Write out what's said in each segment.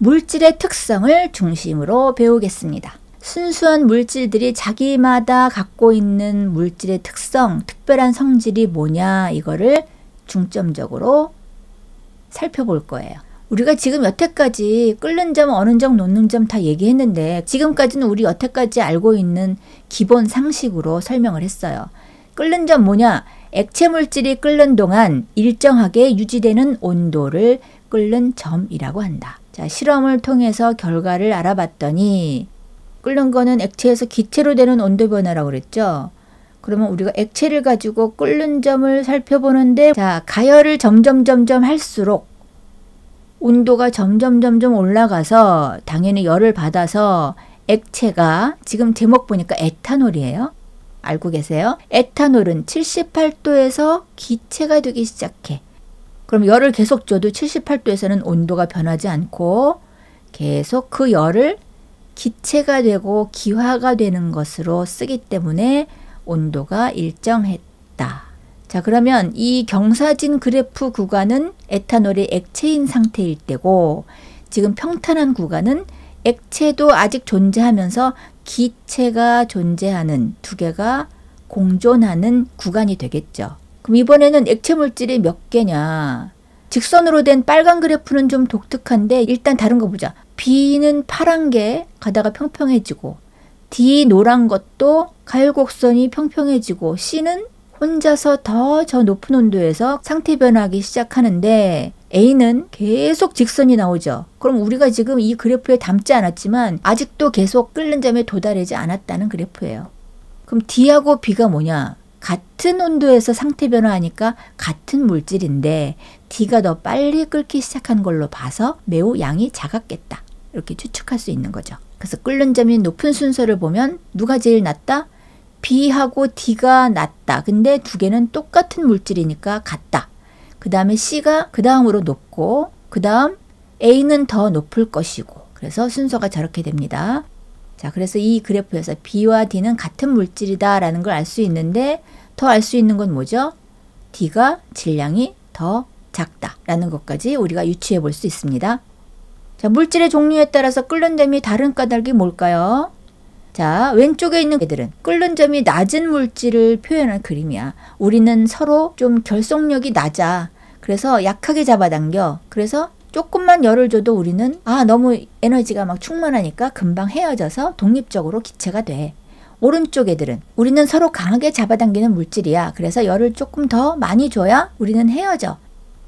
물질의 특성을 중심으로 배우겠습니다. 순수한 물질들이 자기마다 갖고 있는 물질의 특성, 특별한 성질이 뭐냐 이거를 중점적으로 살펴볼 거예요. 우리가 지금 여태까지 끓는 점, 어는 점, 놓는 점 다 얘기했는데 지금까지는 우리 여태까지 알고 있는 기본 상식으로 설명을 했어요. 끓는 점 뭐냐? 액체 물질이 끓는 동안 일정하게 유지되는 온도를 끓는 점이라고 한다. 자, 실험을 통해서 결과를 알아봤더니 끓는 거는 액체에서 기체로 되는 온도 변화라고 그랬죠. 그러면 우리가 액체를 가지고 끓는 점을 살펴보는데 자, 가열을 점점 할수록 온도가 점점 올라가서 당연히 열을 받아서 액체가 지금 제목 보니까 에탄올이에요. 알고 계세요? 에탄올은 78도에서 기체가 되기 시작해. 그럼 열을 계속 줘도 78도에서는 온도가 변하지 않고 계속 그 열을 기체가 되고 기화가 되는 것으로 쓰기 때문에 온도가 일정했다. 자, 그러면 이 경사진 그래프 구간은 에탄올이 액체인 상태일 때고 지금 평탄한 구간은 액체도 아직 존재하면서 기체가 존재하는 두 개가 공존하는 구간이 되겠죠. 그럼 이번에는 액체 물질이 몇 개냐. 직선으로 된 빨간 그래프는 좀 독특한데 일단 다른 거 보자. B는 파란 게 가다가 평평해지고 D 노란 것도 가열곡선이 평평해지고 C는 혼자서 더 저 높은 온도에서 상태 변화하기 시작하는데 A는 계속 직선이 나오죠. 그럼 우리가 지금 이 그래프에 담지 않았지만 아직도 계속 끓는 점에 도달하지 않았다는 그래프예요. 그럼 D하고 B가 뭐냐? 같은 온도에서 상태 변화하니까 같은 물질인데 D가 더 빨리 끓기 시작한 걸로 봐서 매우 양이 작았겠다. 이렇게 추측할 수 있는 거죠. 그래서 끓는 점이 높은 순서를 보면 누가 제일 낮다? B하고 D가 낮다. 근데 두 개는 똑같은 물질이니까 같다. 그 다음에 C가 그 다음으로 높고 그 다음 A는 더 높을 것이고 그래서 순서가 저렇게 됩니다. 자, 그래서 이 그래프에서 B와 D는 같은 물질이다 라는 걸 알 수 있는데 더 알 수 있는 건 뭐죠? D가 질량이 더 작다 라는 것까지 우리가 유추해 볼 수 있습니다. 자, 물질의 종류에 따라서 끓는 점이 다른 까닭이 뭘까요? 자, 왼쪽에 있는 애들은 끓는 점이 낮은 물질을 표현한 그림이야. 우리는 서로 좀 결속력이 낮아. 그래서 약하게 잡아당겨. 그래서 조금만 열을 줘도 우리는 너무 에너지가 막 충만하니까 금방 헤어져서 독립적으로 기체가 돼. 오른쪽 애들은 우리는 서로 강하게 잡아당기는 물질이야. 그래서 열을 조금 더 많이 줘야 우리는 헤어져.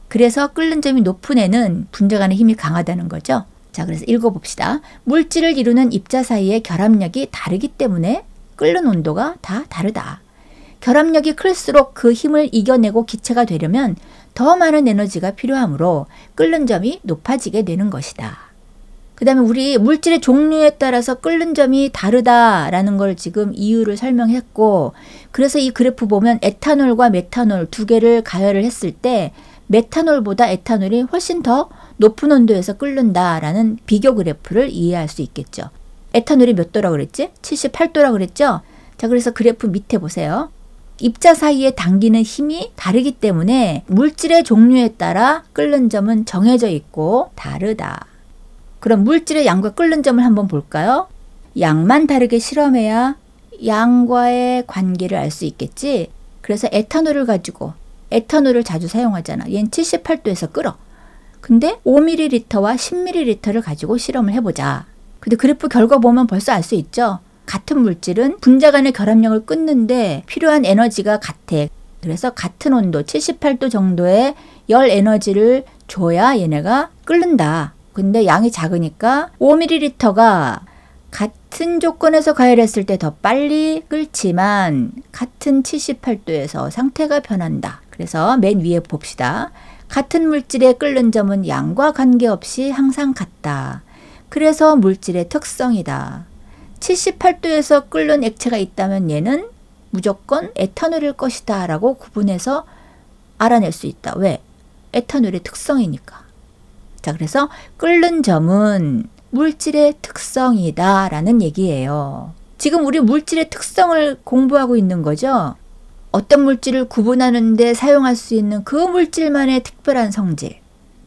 그래서 끓는 점이 높은 애는 분자간의 힘이 강하다는 거죠. 자, 그래서 읽어봅시다. 물질을 이루는 입자 사이의 결합력이 다르기 때문에 끓는 온도가 다 다르다. 결합력이 클수록 그 힘을 이겨내고 기체가 되려면 더 많은 에너지가 필요하므로 끓는 점이 높아지게 되는 것이다. 그 다음에 우리 물질의 종류에 따라서 끓는 점이 다르다라는 걸 지금 이유를 설명했고 그래서 이 그래프 보면 에탄올과 메탄올 두 개를 가열을 했을 때 메탄올보다 에탄올이 훨씬 더 높은 온도에서 끓는다라는 비교 그래프를 이해할 수 있겠죠. 에탄올이 몇 도라고 그랬지? 78도라고 그랬죠? 자, 그래서 그래프 밑에 보세요. 입자 사이에 당기는 힘이 다르기 때문에 물질의 종류에 따라 끓는 점은 정해져 있고 다르다. 그럼 물질의 양과 끓는 점을 한번 볼까요? 양만 다르게 실험해야 양과의 관계를 알 수 있겠지? 그래서 에탄올을 가지고 에탄올을 자주 사용하잖아. 얘는 78도에서 끓어. 근데 5ml와 10ml를 가지고 실험을 해보자. 근데 그래프 결과 보면 벌써 알 수 있죠? 같은 물질은 분자 간의 결합력을 끊는데 필요한 에너지가 같아. 그래서 같은 온도 78도 정도의 열 에너지를 줘야 얘네가 끓는다. 근데 양이 작으니까 5ml가 같은 조건에서 가열했을 때 더 빨리 끓지만 같은 78도에서 상태가 변한다. 그래서 맨 위에 봅시다. 같은 물질의 끓는 점은 양과 관계없이 항상 같다. 그래서 물질의 특성이다. 78도에서 끓는 액체가 있다면 얘는 무조건 에탄올일 것이다 라고 구분해서 알아낼 수 있다. 왜? 에탄올의 특성이니까. 자, 그래서 끓는 점은 물질의 특성이다 라는 얘기예요. 지금 우리 물질의 특성을 공부하고 있는 거죠. 어떤 물질을 구분하는 데 사용할 수 있는 그 물질만의 특별한 성질.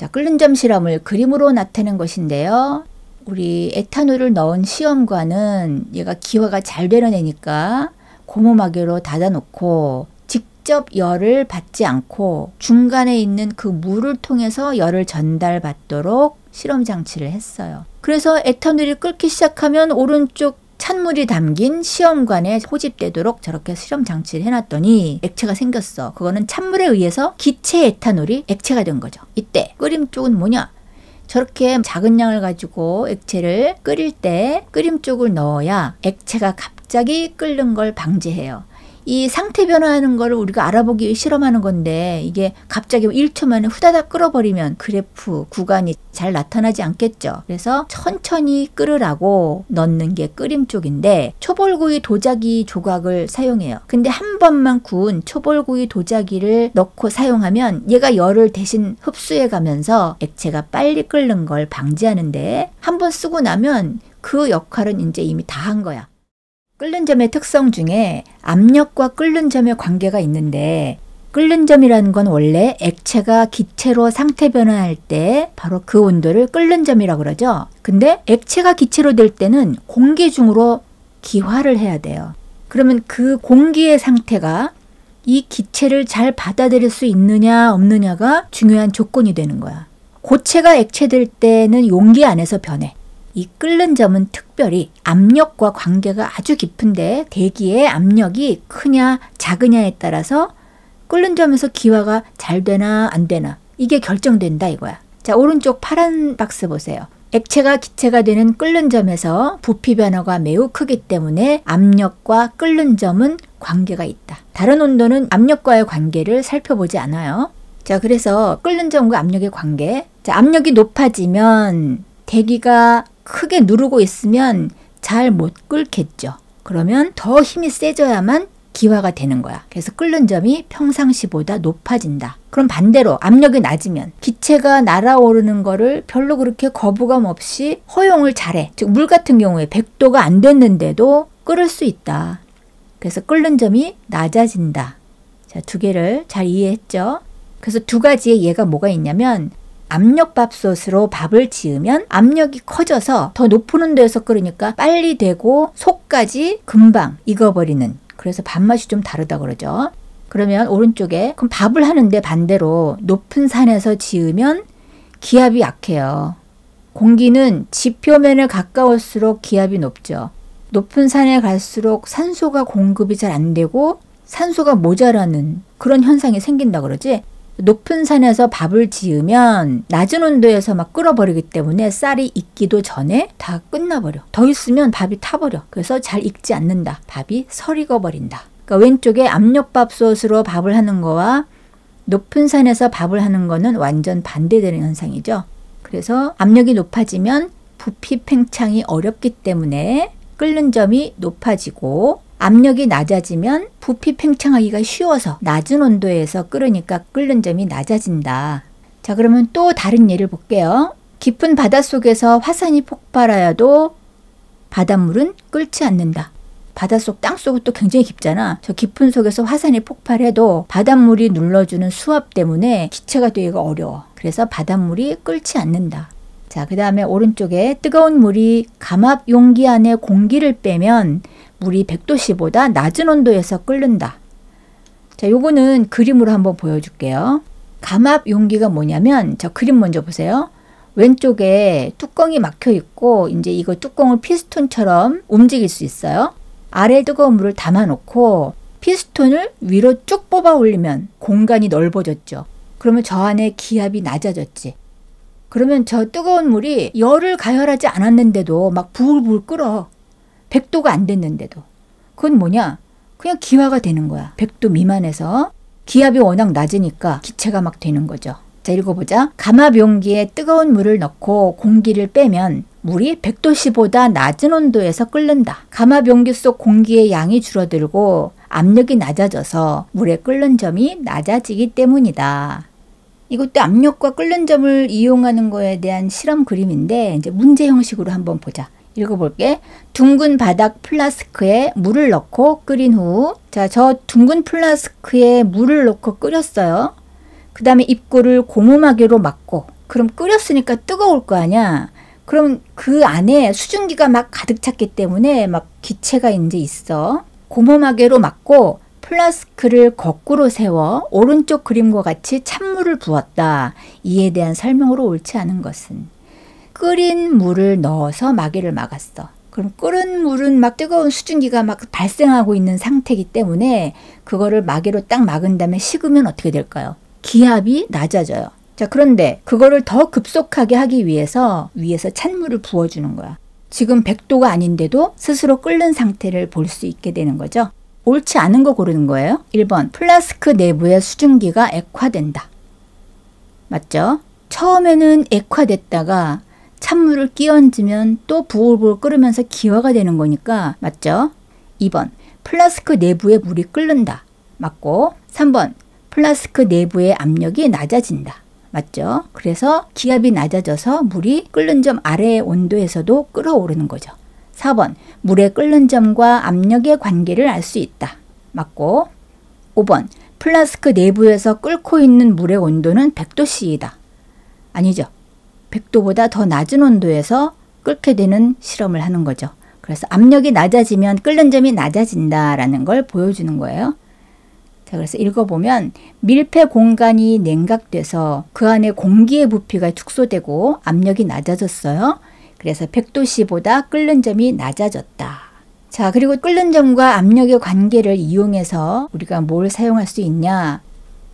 자, 끓는 점 실험을 그림으로 나타낸 것인데요. 우리 에탄올을 넣은 시험관은 얘가 기화가 잘 되는 애니까 고무마개로 닫아놓고 직접 열을 받지 않고 중간에 있는 그 물을 통해서 열을 전달받도록 실험 장치를 했어요. 그래서 에탄올이 끓기 시작하면 오른쪽 찬물이 담긴 시험관에 포집되도록 저렇게 실험 장치를 해놨더니 액체가 생겼어. 그거는 찬물에 의해서 기체 에탄올이 액체가 된 거죠. 이때 끓임 쪽은 뭐냐? 저렇게 작은 양을 가지고 액체를 끓일 때 끓임 쪽을 넣어야 액체가 갑자기 끓는 걸 방지해요. 이 상태 변화하는 거를 우리가 알아보기 위해 실험하는 건데 이게 갑자기 1초 만에 후다닥 끓어버리면 그래프 구간이 잘 나타나지 않겠죠. 그래서 천천히 끓으라고 넣는 게 끓임 쪽인데 초벌구이 도자기 조각을 사용해요. 근데 한 번만 구운 초벌구이 도자기를 넣고 사용하면 얘가 열을 대신 흡수해 가면서 액체가 빨리 끓는 걸 방지하는데 한 번 쓰고 나면 그 역할은 이제 이미 다 한 거야. 끓는 점의 특성 중에 압력과 끓는 점의 관계가 있는데 끓는 점이라는 건 원래 액체가 기체로 상태 변화할 때 바로 그 온도를 끓는 점이라고 그러죠. 근데 액체가 기체로 될 때는 공기 중으로 기화를 해야 돼요. 그러면 그 공기의 상태가 이 기체를 잘 받아들일 수 있느냐 없느냐가 중요한 조건이 되는 거야. 고체가 액체될 때는 용기 안에서 변해. 이 끓는 점은 특별히 압력과 관계가 아주 깊은데 대기의 압력이 크냐 작으냐에 따라서 끓는 점에서 기화가 잘 되나 안 되나 이게 결정된다 이거야. 자, 오른쪽 파란 박스 보세요. 액체가 기체가 되는 끓는 점에서 부피 변화가 매우 크기 때문에 압력과 끓는 점은 관계가 있다. 다른 온도는 압력과의 관계를 살펴보지 않아요. 자, 그래서 끓는 점과 압력의 관계. 자, 압력이 높아지면 대기가 크게 누르고 있으면 잘 못 끓겠죠. 그러면 더 힘이 세져야만 기화가 되는 거야. 그래서 끓는 점이 평상시보다 높아진다. 그럼 반대로 압력이 낮으면 기체가 날아오르는 거를 별로 그렇게 거부감 없이 허용을 잘해. 즉 물 같은 경우에 100도가 안 됐는데도 끓을 수 있다. 그래서 끓는 점이 낮아진다. 자, 두 개를 잘 이해했죠? 그래서 두 가지의 예가 뭐가 있냐면 압력밥솥으로 밥을 지으면 압력이 커져서 더 높은 온도에서 끓으니까 빨리 되고 속까지 금방 익어버리는, 그래서 밥맛이 좀 다르다 그러죠. 그러면 오른쪽에 그럼 밥을 하는데 반대로 높은 산에서 지으면 기압이 약해요. 공기는 지표면에 가까울수록 기압이 높죠. 높은 산에 갈수록 산소가 공급이 잘 안 되고 산소가 모자라는 그런 현상이 생긴다 그러지. 높은 산에서 밥을 지으면 낮은 온도에서 막 끓어버리기 때문에 쌀이 익기도 전에 다 끝나버려. 더 있으면 밥이 타버려. 그래서 잘 익지 않는다. 밥이 설익어버린다. 그러니까 왼쪽에 압력밥솥으로 밥을 하는 거와 높은 산에서 밥을 하는 거는 완전 반대되는 현상이죠. 그래서 압력이 높아지면 부피 팽창이 어렵기 때문에 끓는 점이 높아지고 압력이 낮아지면 부피 팽창하기가 쉬워서 낮은 온도에서 끓으니까 끓는 점이 낮아진다. 자, 그러면 또 다른 예를 볼게요. 깊은 바닷속에서 화산이 폭발하여도 바닷물은 끓지 않는다. 바닷속 땅속은 또 굉장히 깊잖아. 저 깊은 속에서 화산이 폭발해도 바닷물이 눌러주는 수압 때문에 기체가 되기가 어려워. 그래서 바닷물이 끓지 않는다. 자, 그 다음에 오른쪽에 뜨거운 물이 감압 용기 안에 공기를 빼면 물이 100도씨보다 낮은 온도에서 끓는다. 자, 요거는 그림으로 한번 보여줄게요. 감압 용기가 뭐냐면 저 그림 먼저 보세요. 왼쪽에 뚜껑이 막혀 있고 이제 이거 뚜껑을 피스톤처럼 움직일 수 있어요. 아래 뜨거운 물을 담아 놓고 피스톤을 위로 쭉 뽑아 올리면 공간이 넓어졌죠. 그러면 저 안에 기압이 낮아졌지. 그러면 저 뜨거운 물이 열을 가열하지 않았는데도 막 부글부글 끓어. 100도가 안 됐는데도. 그건 뭐냐? 그냥 기화가 되는 거야. 100도 미만에서. 기압이 워낙 낮으니까 기체가 막 되는 거죠. 자, 읽어보자. 감압 용기에 뜨거운 물을 넣고 공기를 빼면 물이 100도씨보다 낮은 온도에서 끓는다. 감압 용기 속 공기의 양이 줄어들고 압력이 낮아져서 물의 끓는 점이 낮아지기 때문이다. 이것도 압력과 끓는 점을 이용하는 거에 대한 실험 그림인데 이제 문제 형식으로 한번 보자. 읽어볼게. 둥근 바닥 플라스크에 물을 넣고 끓인 후, 자, 저 둥근 플라스크에 물을 넣고 끓였어요. 그 다음에 입구를 고무마개로 막고 그럼 끓였으니까 뜨거울 거 아니야. 그럼 그 안에 수증기가 막 가득 찼기 때문에 막 기체가 이제 있어. 고무마개로 막고 플라스크를 거꾸로 세워 오른쪽 그림과 같이 찬물을 부었다. 이에 대한 설명으로 옳지 않은 것은 끓인 물을 넣어서 마개를 막았어. 그럼 끓은 물은 막 뜨거운 수증기가 막 발생하고 있는 상태이기 때문에 그거를 마개로 딱 막은 다음에 식으면 어떻게 될까요? 기압이 낮아져요. 자, 그런데 그거를 더 급속하게 하기 위해서 위에서 찬물을 부어주는 거야. 지금 100도가 아닌데도 스스로 끓는 상태를 볼 수 있게 되는 거죠. 옳지 않은 거 고르는 거예요. 1번, 플라스크 내부의 수증기가 액화된다. 맞죠? 처음에는 액화됐다가 찬물을 끼얹으면 또 부글부글 끓으면서 기화가 되는 거니까 맞죠? 2번, 플라스크 내부에 물이 끓는다. 맞고 3번, 플라스크 내부의 압력이 낮아진다. 맞죠? 그래서 기압이 낮아져서 물이 끓는 점 아래의 온도에서도 끓어오르는 거죠. 4번, 물의 끓는 점과 압력의 관계를 알 수 있다. 맞고 5번, 플라스크 내부에서 끓고 있는 물의 온도는 100도씨이다. 아니죠. 100도보다 더 낮은 온도에서 끓게 되는 실험을 하는 거죠. 그래서 압력이 낮아지면 끓는 점이 낮아진다라는 걸 보여주는 거예요. 자, 그래서 읽어보면 밀폐 공간이 냉각돼서 그 안에 공기의 부피가 축소되고 압력이 낮아졌어요. 그래서 100도씨보다 끓는 점이 낮아졌다. 자, 그리고 끓는 점과 압력의 관계를 이용해서 우리가 뭘 사용할 수 있냐?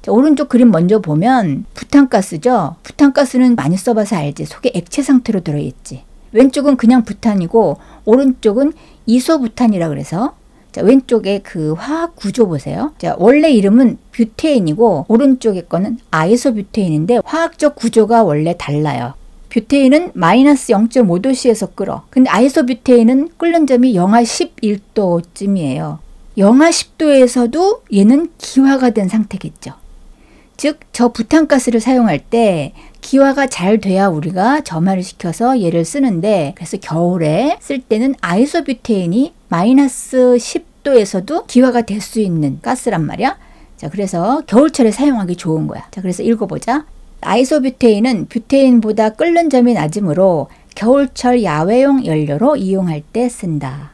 자, 오른쪽 그림 먼저 보면 부탄가스죠. 부탄가스는 많이 써봐서 알지. 속에 액체 상태로 들어있지. 왼쪽은 그냥 부탄이고 오른쪽은 이소부탄이라 그래서 자, 왼쪽에 그 화학 구조 보세요. 자, 원래 이름은 뷰테인이고 오른쪽에 거는 아이소뷰테인인데 화학적 구조가 원래 달라요. 뷰테인은 마이너스 0.5도씨에서 끓어. 근데 아이소뷰테인은 끓는 점이 영하 11도쯤이에요. 영하 10도에서도 얘는 기화가 된 상태겠죠. 즉, 저 부탄가스를 사용할 때 기화가 잘 돼야 우리가 점화를 시켜서 얘를 쓰는데 그래서 겨울에 쓸 때는 아이소뷰테인이 마이너스 10도에서도 기화가 될 수 있는 가스란 말이야. 자, 그래서 겨울철에 사용하기 좋은 거야. 자, 그래서 읽어보자. 아이소뷰테인은 뷰테인보다 끓는 점이 낮으므로 겨울철 야외용 연료로 이용할 때 쓴다.